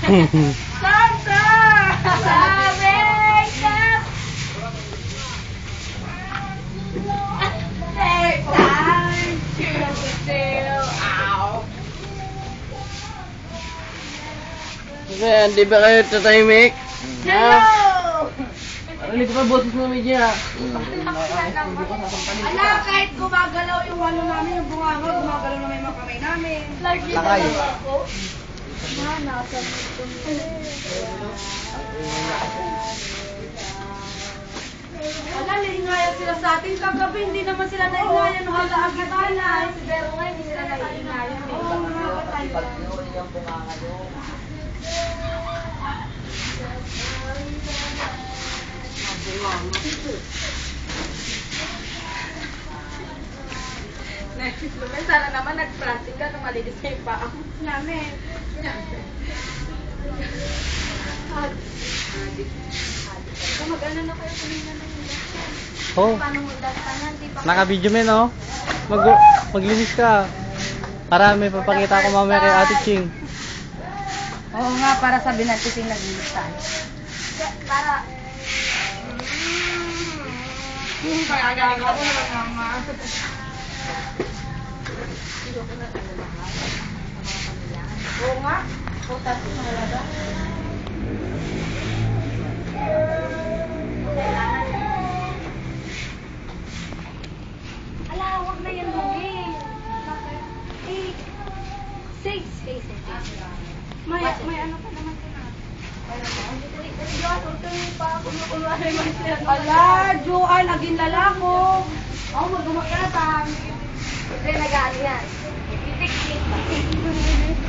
Santa! Hindi ba kayo tatahimik? Hello! Hindi ko pa boses na medya. Ala, kahit gumagalaw yung ano namin, yung bunganga, gumagalaw naman yung mga kamay namin. Lakay. Nasa wala, naingayan sila sa atin. Kagabi, hindi naman sila naingayan. Hala, agad-alay. Pero ngayon, hindi sila naingayan. Oo, mga patay. Sana naman nag-plastic ka nung malinis na yung paa. Namin. Mag-ano na kayo kanina na yun. Oh, Paano mo dastanan? naka-video men, oh. Maglinis ka. Para may papakita ko mamaya kay Ate Ching. Oo nga, para sabi natin yung naglinis tayo. Para... Kaya galing ako naman nga. Oo nga. Putas yung malaga. Ala, huwag na yan lugi. Six. May ano pa naman ka na. Ala, Joan, naging lalako. Oo, magumakatan. Hindi, nag-ano yan. Itik-tik.